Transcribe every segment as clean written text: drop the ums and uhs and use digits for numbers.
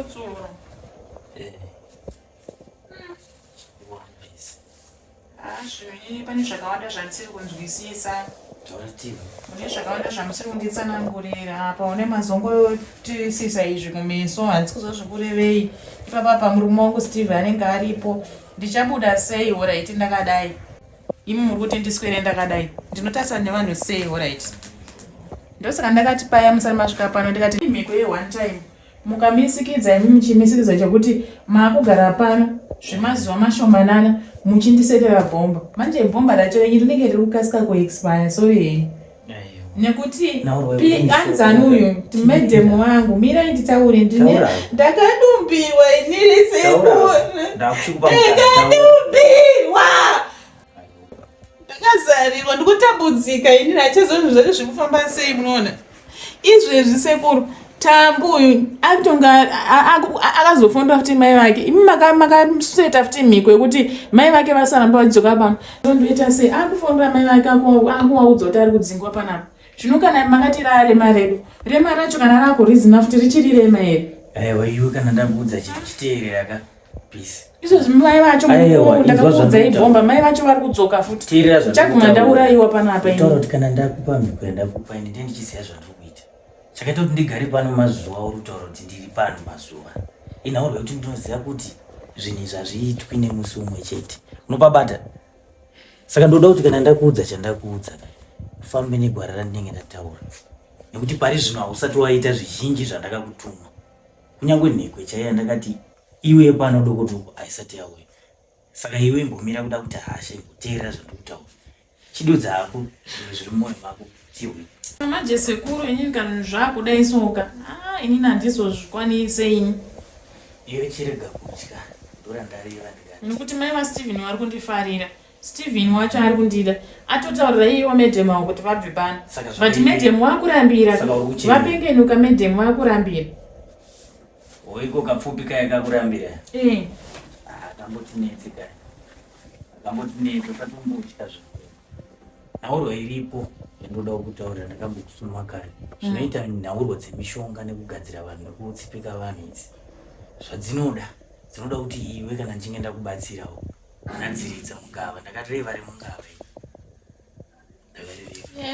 kutsura. Pane zvakawanda zvatisiri kunzwisisa. Mune zvakawanda zvamusiri kunditsanangurira apa une mazongotisisa izvi kumeso handisi kuzozvikurevei. Ipapa murume wangu Steve anenge aripo. Ndichabuda sei alright ndakadai. Imi muri kuti ndiswere ndakadai. Ndinotarisa nevanhu sei alright. Ndosaka ndakati paya musari masvika pano ndikati mhiko ye1 time. Mukamisikidza imi muchimisikidza chekuti maakugara pano zvemazuva mashomanana muchindisetera bhomba. Manje bhomba racho rinenge riri kukasika kuexpire so nekuti anzani uyu madam wangu mirai nditaure ndakadumbiwa iniri sekuru. Ndakadumbiwa. Ndakazarirwa ndikutambudzika inini achazozvo zvacho zvekufamba sei munoona. Izvezvi sekuru Tambu uyu akutonga akazofunda futi mai vake. Imi makaseta futi mhiko yekuti mai vake vasaramba vachidzoka pano. Ndoita sei akufundira mai vake akuvaudza kuti ari kudzingwa panapa. Zvino kana makati rarema redu. Rema racho kana rakurizina futi richiri rema here. Aiwa iwe kana ndakuudza chiteerera ka peace. Izvo mai vacho ndakakuudza ibhomba mai vacho vari kudzoka futi. Chaguma ndaurayiwa panapa ini. Taura kuti kana ndakupa mhiko yandakupa ini ndichiziva zvandiri kuita. Chakaita kuti ndigare pano mazuva uri kutaura kuti ndiri pano mazuva. Inaurwa kuti ndinoziva kuti zvinhu zvazviitwi nemusi umwe chete. Unopabata. Saka ndoda kuti kana ndakuudza chandakuudza ufambe negwara randinenge ndataura. Nekuti pari zvino hausati waita zvizhinji zvandakakutuma. Kunyange nhiko chaiya ndakati iwe pano doko haisati yauya. Saka iwe imbomira kuda kuti hasha imboteerera zvandikutaura. Chidudza hako zviri mumwoyo mako chiwe. Manje sekuru inini kana zvakudai soka. Inini handizozvikwanise ini. Iwe chirega kutya. Ndora ndareva ndikati. Nekuti mai vaSteven vari kundifarira. Steven wacho ari kundida. Atotaurira iwo madam wangu kuti vabve pano. But madam wakurambira. Vapengenuka madam wakurambira. Oiko kapfupi kaya kakurambira. Kambotinetse kaya. Kambotinetse patombochika zvo. Nauro iripo ndoda kutaura ndakambokusuma kare. Zvinoita nauro dzemishonga nekugadzira vanhu nekutsipika vanhu idzi. Zvadzinoda. Dzinoda kuti iwe kana nchinge ndakubatsirawo. Nadziridza mungava ndakareva remungava.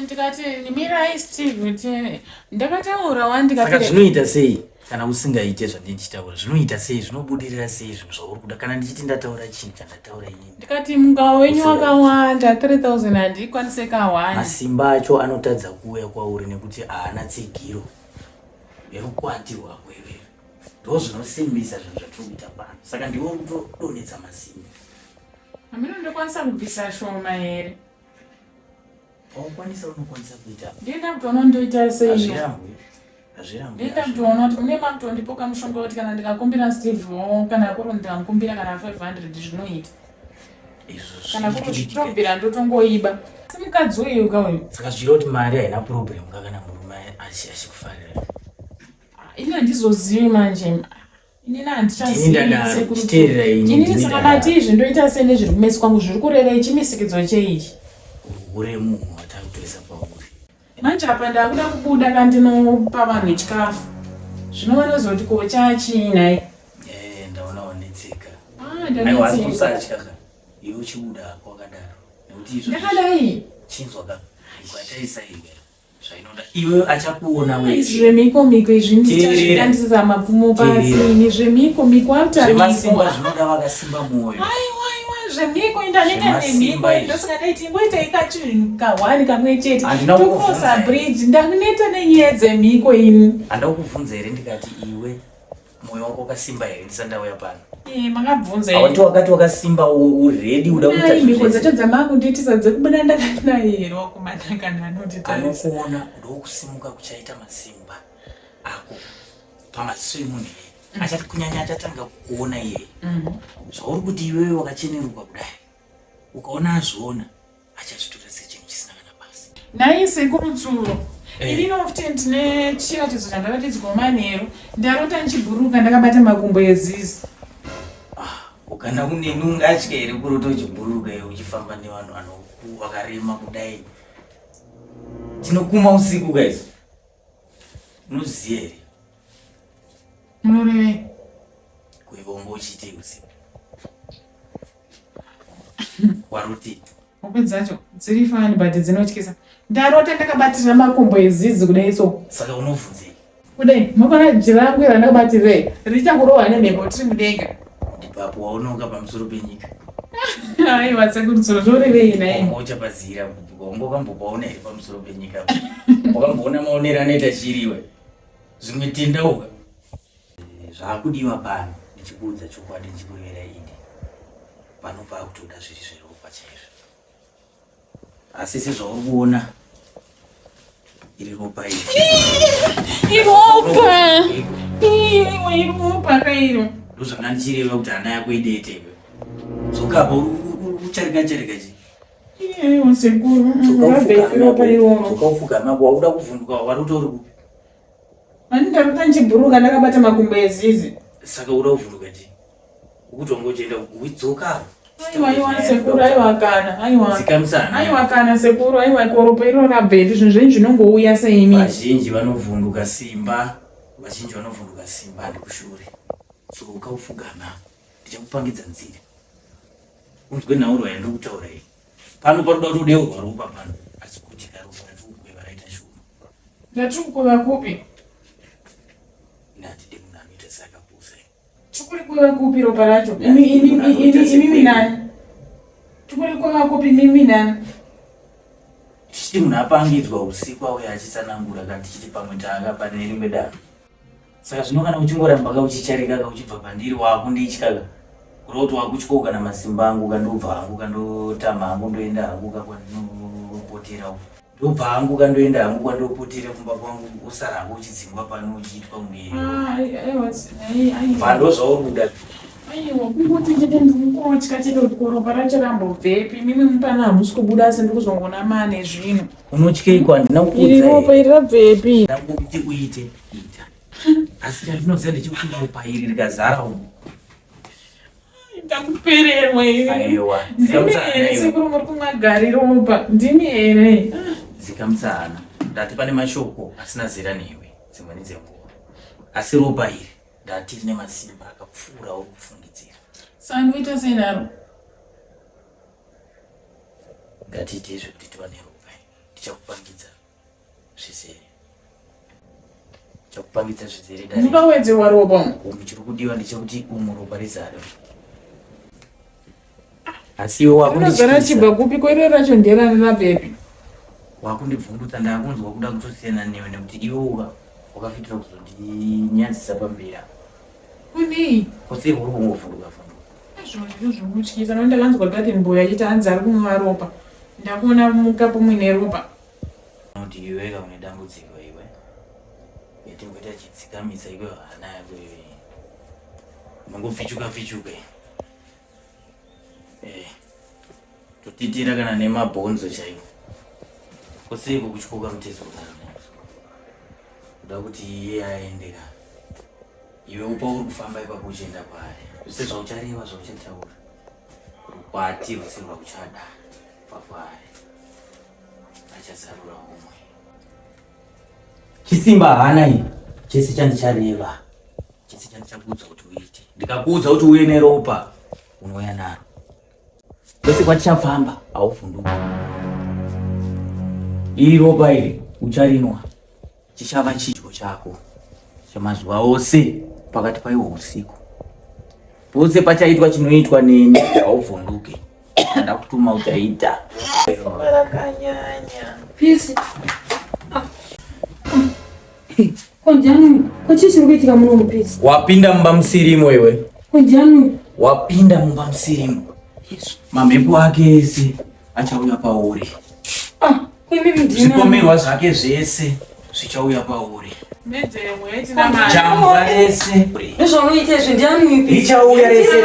Ndikati nimirai Steve ndakataura wandikati. Saka zvinoita sei? Kana usingaite zvandichitaura zvinoita sei zvinobudirira sei zvinhu zvauri kuda kana ndichiti ndataura chinhu chandataura inini. Ndikati mungava wenyu wakawanda 3000 handikwanise kahwani. Masimba acho anotadza kuuya kwauri nekuti haana tsigiro yerukwati rwako iwewe. Ndo zvinosimbisa zvinhu zvatiri kuita pano. Saka ndiwe kutodonedza masimba. Hamino ndokwanisa kubvisa shoma here. Unokwanisa kuita. Ndenda kuti unondoita sei? Hazvirambi. Ndenda kuti unoona kuti mune makutondipoka mushonga kuti kana ndikakumbira Steve kana kuri ndikamukumbira kana 500 zvinoita. Kana kuri tobvira ndotongoiba. Simukadzi uyu kauyu. Saka zviro kuti mari haina problem kana murume achikufarira. Ini handizozivi manje. Inini handichazivi sekuru. Inini saka bati izvi ndoita sei nezviri kumesi kwangu zviri kureva chimisikidzo cheichi. Ure munhu watakutoisa pauri. Manje apa ndakuda kubuda kandinopa vanhu chikafu. Zvino vanozoti kochachina. Ndaona wanetseka. Ndanetseka. Wasatya. Iwe uchibuda kwakadaro. Nekuti izvo. Ndakadai. Chinzwa ka. Kwataisa iwe. Zvainoda. Iwe achakuona wewe. Zvemiko izvi ndichazvidandisa mapfumo pasi. Ni zvemiko autamiswa. Zvinoda vakasimba mwoyo. Zvemiko indaneta nemiko ndosingadaiti ngoita ikachihwani kamwe chete tokosa bridge ndaneta nenyaya dzemiko ini. Handakubvunza here ndikati iwe mwoyo wako wakasimba here ndisandauya pano. Makabvunza here. Awati wakati wakasimba uredi uda kuita zvese. Miko dzacho dzamakundiitisa dzekubuda ndakanaye here wakumanakana anotita. Anokuona ndokusimuka kuchaita masimba ako pamaziso emunhu here. Achati kunyanya achatanga kuona iye. Zvauri kuti iwewe wakacheneruka kudai. Ukaona azviona achazvitora sechinhu chisina kana basa. Nai sekuru Tsuro. Ndinofuti ndine chiratidzo chandakatidzwa manheru. Ndarota ndichibhuruka ndakabata makumbo ezizi. Ukana uneni ungatya here kurota uchibhuruka iwe uchifamba nevanhu vakarema kudai. Tinokuma usiku guys. Unoziya here. Munoreve. vombo uchite usiku. Waruti. Opedzacho dziri fani but dzinotyisa. Ndarota ndakabatira makumbo ezizi kudai so. Saka unobvunzei? Kudai mapana jirangu randakabatire richakurohwa nemhepo tiri mudenga. Ipapo waunonga pamusoro penyika. Aiwa sekuru zvororevei naye. Uchapazira wambokambopaona here pamusoro penyika. Wakamboona maonero anoita chiriwe. Zvimwe tendauka. Zvakudiwa pano ndichikuudza chokwadi ndichikurevera ini. Pano pakutoda zviri zveropa chaizvo. Asi sezvauri kuona iri ropa iri. Iropa! Iropa kairo. Ndozvanga ndichireva kuti hana yako idete. Dzoka ucharika chi. Aiwa sekuru. Iropa iropa. Dzoka mako wakuda kuvhunduka wari utori ku. Andarota nchibhuruka ndakabata makumbo ezizi. Saka uda kuvhunduka chi. Ukuti wangochenda kuidzoka. Aiwa sekuru aiwa kana. Aiwa. Zikamusana. Aiwa kana sekuru aiwa koropa iro rabheti zvinhu zvenyu zvinongouya seimi. Vazhinji vanovhunduka simba. Vazhinji vanovhunduka simba ndikushure. Dzoka ufugama. Ndichakupangidza nzira. Unzwe nhauro yandokutaura iyi. Pano paroda kuti udeurwa ropa pano. Asi kuti karopa ratikukweva raita shuma. Ndatikukweva kupi? Ndati munhu anoita seakapusa. Tikuri kweva kupi ropa racho? Imimi nani? Tikuri kweva kupi mimi nani? Tichiti munhu apangidzwa usiku auya achitsanangura kana tichiti pamwe tanga pane rimwe danho. Saka zvino kana uchingoramba kauchicharika kauchibva pandiri wakunditya kurova kuti wakutyoka kana masimba angu kandobva hangu kandotama hangu ndoenda hangu kwandinopotera uko. Ndobva hangu kandoenda hangu kwandopotera kumba kwangu usara hangu uchidzingwa pano uchiitwa mvando zvauri kuda. Aiwa kungoti chete ndikutya chete kuti ropa racho rambobvepi. Mimi mupana hamusi kubuda asi ndikuzongona mane zvino. Unotyeiko? Handina kukuudza iri ropa iri rabvepi? ndakuti uite ita. Asi chandinoziva ndechikuti ropa iri rikazara umu. Ndakupererwa iri. Aiwa. Ndimi here sekuru muri kumwa gari ropa. Ndimi here. Zikamusana. Ndati pane mashoko asina zera newe dzimweni dzenguva. Asi ropa iri ndati rine masimba akapfuura uri kufungidzira. Sanoita sei naro? Ngatiite zvekuti tiva neropa iri. Ndichakupangidza zvizere. Ndichakupangidza zvizere dai. Ndingawedzerwa ropa umu. Chiri kudiwa ndechekuti umu ropa rizare. Asi iwe wakundizara chibva kupi kwere racho nderani rabvepi? Wakundibvundutsa ndakunzwa kuda kutosiyana newe nekuti iwe wakafitira kuzondinyadzisa pamberi. Kuni? Kwose uri kungovhunduka. Zviro zvokutyisa nokuti ndakanzwa kati mbuya achiti hanzi ari kumwa ropa. Ndakuona mukapu muine ropa. Kuti iwe une dambudziko iwe. Yatingoita chitsikamisa iwe hana yako iwe. Mangopfichuka. Totitira kana nemabhonzo chaiwo. Kwoseko kuchikoka mutezo kudaro. Kuda kuti iye aendeka. Iwe upa uri kufamba ipapo uchienda kwaari. Zvose zvauchareva zvauchataura. Rukwati rwose rwakuchada pakwaari. Achazarura umwe. Chisimba hana iyi. Chese chandichareva. Chese chandichakuudza kuti uite. Ndikakuudza kuti uye neropa. Unouya naro. Kwese kwatichafamba hauvhunduki. Iri ropa iri ucharinwa. Chichava chidyo chako chamazuva ose pakati paiwo usiku. Pose pachaitwa chinoitwa neni hauvhunduki. Ndakutuma uchaita. Rakanyanya. Pisi. Konjanu, kochi chiri kuitika muno mupisi. Wapinda mumba musirimo iwe. Konjanu. Wapinda mumba musirimo. Mamhepo ake ese achauya pauri. Zvipomerwa zvake zvese zvichauya pauri. Jamba rese nezvaunoita izvi ndiani ipi? Richauya rese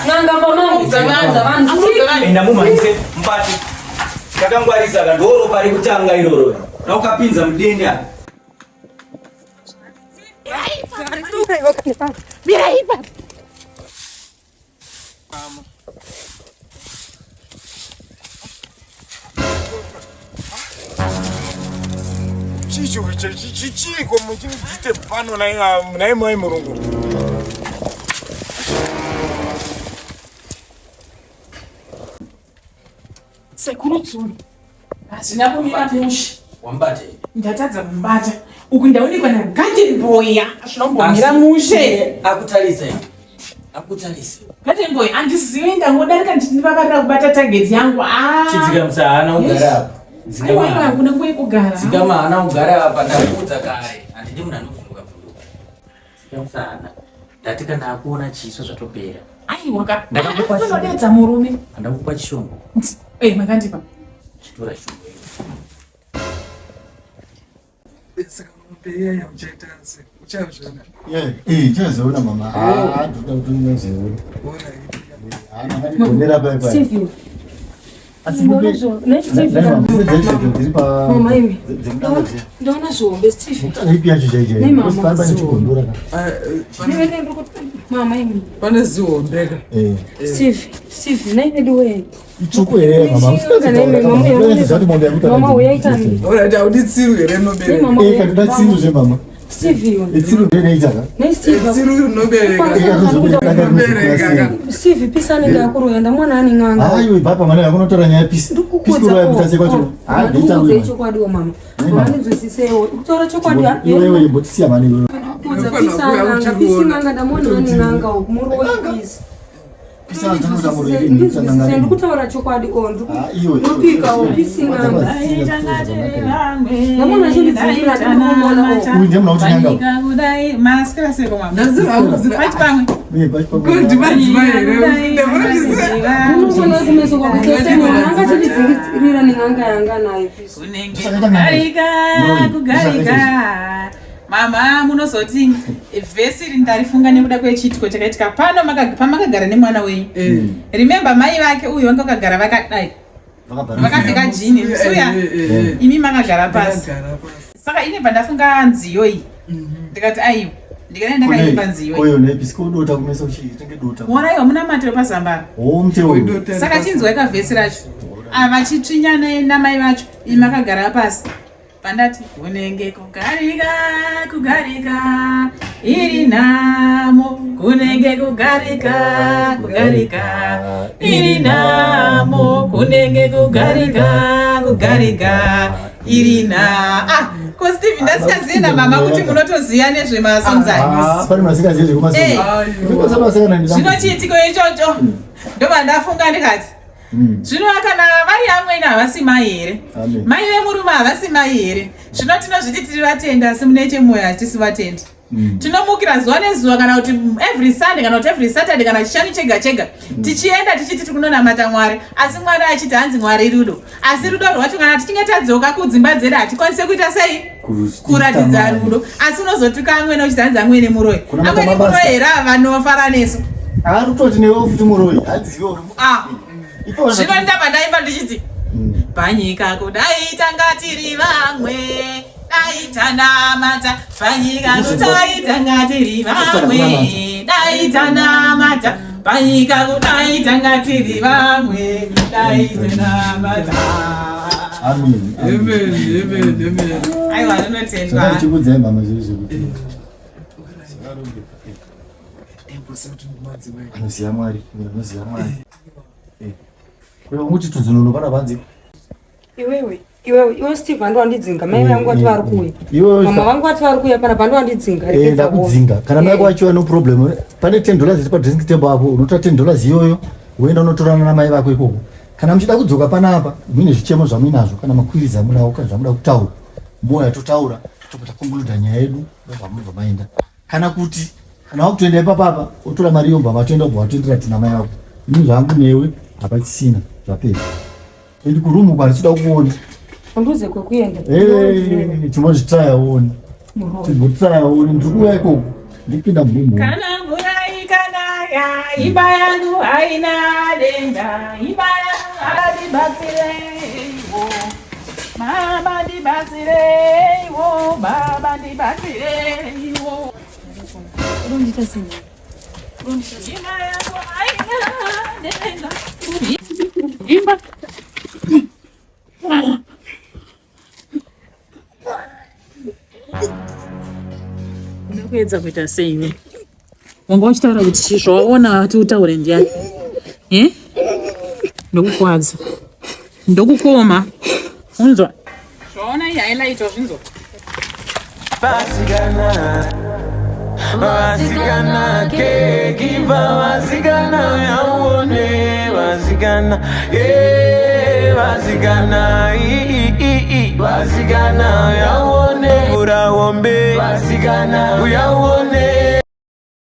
n'anga pamaudza vanhu. Enda mumhanise mubati. Takangwarisa ka ndoro pari kutanga iroro. Raukapinza mudenda. Miraipa. Chicho chichiko muchite pano naye mai murungu. Sekurudzuru. Hazina kumira mushe. Wambate. Ndatadza kumbata. Uku ndaonekwa naGarden Boy. Zvinombomira mushe. Akutalise. Garden Boy andizivi ndangodarika ndichivavarira kubata target yangu. Chidzika musana ugara apa. Aiwa hakuna nguva yekugara. Dzika maana ugara apa ndakuudza kare. Handidi munhu anovhunduka. Dzika musana. Ndati kana akuona chiso zvatopera. Aiwa ndakatodedza murume. Ndakupa chishongo. Makandipa. Chitora chishongo. Saka unopeya yamuchaitase uchazviona. Chazoona mama. Ndoda kuti unozoona. Ndera bye. Steve. Ndona zvombe Steve. Mama imi. Pane zihombe. Steve, nainediwe. Itsvuku here mama. Mama uyaitani. Alright, auditsiru here nobereka. Kandoda tsiru zve mama. Steve. Tsiru reneitaka. Steve. Tsiru nobereka. Steve pisane ndakuroya ndamwana ane nganga. Hayi baba mwana yako unotora nyaya pisi. Pisikuroya kutase kwacho. Ndikuudze chokwadi mama. Mama nizwisisewo. Kutora chokwadi iwewe imbotisiya mani iwewe. Kuudza pisanga pisinganga ndamwana ane nganga murowe pisi. Ndikutaura chokwadi ndikupika pisinganga. Ndamwana chindidzindira ndinoona Uyu ndiye muna kuti nyanga. Maskira seko mama. Pati pamwe. Kuti madzimai here. ndinoona kumeso kwakutesema nanga chindidzingirira nenganga yanga nayo pisi. Kugarika. Mama munozoti vhesi iri ndarifunga nekuda kwechitiko chakaitika pamakagara nemwana wenyu. Remember mai vake uyu vanga vakagara vakadai. Vakapfeka jini. Suya imi makagara pasi. Saka ine pandafunga nziyo iyi. Ndikati aiwa. Ndikaenda ndakaimba nziyo iyi. Oyo nepisi kodota kumeso chitenge dota. Mwana iwa muna matiro pasambara. Muteo. Saka chinzweka vhesi racho. Ava chitsvinyana namai vacho. Imi makagara pasi. Pandati kunenge kugarika iri namo kunenge kugarika iri namo kunenge kugarika iri na ko Steve ndasikazienda mama kuti munotoziya nezvemasonzani. Pane masikaziya zvemasonzani. Zvinochiitiko ichocho ndobva ndafunga ndikati zvino kana vari amweni havasi mai here, mai vemurume havasi mai here. Zvino tinozviti tiri vatenda asi mune chemoyo hatisi vatenda. Tinomukira zuva nezuva kana kuti every Sunday kana kuti every Saturday kana chishanu chega chega tichienda tichiti tiri kunonamata Mwari, asi Mwari achiti hanzi Mwari rudo. Asi rudo rwacho kana tichinge tadzoka kudzimba dzedu hatikwanisi kuita sei kuratidza rudo. Asi unozotuka amweni uchiti hanzi amweni muroyi. Amweni muroyi here vanofara nesu. Arutoti newe futi muroyi hadziwo. Zvino ndaba ndaimba ndichiti panyika kudaita ngatiri vamwe daita namata panyika kudaita ngatiri vamwe daita namata panyika kudaita ngatiri vamwe daita namata. Amen. Aiwa ndinotendwa. Ndikudzai mama zvekuti. Anoziya Mwari. Muti tuzonono pana vanzi. Iwewe Steve ndo andidzinga mai vangu vati vari kuuya. Mama vangu vati vari kuuya pana pando andidzinga. Ndakudzinga. Kana mai kwacho no problem. Pane $10 iri pa dressing table apo. Unotora $10 iyoyo. Uenda unotorana na mai vako ikoko. Kana muchida kudzoka panapa, mune zvichemo zvamuinazvo kana makwiriza amunawo kana zvamuda kutaura. Moya totaura, topota kunguluda nyaya yedu ndobva munobva maenda. Kana kuti kana wakutoenda ipapapa, utora mari yobva matoenda kubva watendera tuna mai vako. Ini zvangu newe hapachisina zvapera. Endi kurumu kwari toda kuona. Unduze kwekuenda. Chimozvitraya uone. Chimozvitraya uone ndikuya ikoko. Ndipinda murumu. Kana mvura ikanaya, imba yangu haina denda, imba yangu hadibatsireiwo. Mama ndibatsireiwo, baba ndibatsireiwo. Urundita sini. Imba yangu haina denda. Imba. Unokuedza kuita sei? Wanga uchitaura kuti zvawaona ati utaure ndiani? Ndokukwadza. ndokukoma unzwa zvaona iyi hainaitwa zvinzo Vasigana ke giva vasigana yaone vasigana vasigana vasigana yaone ura ombe vasigana yaone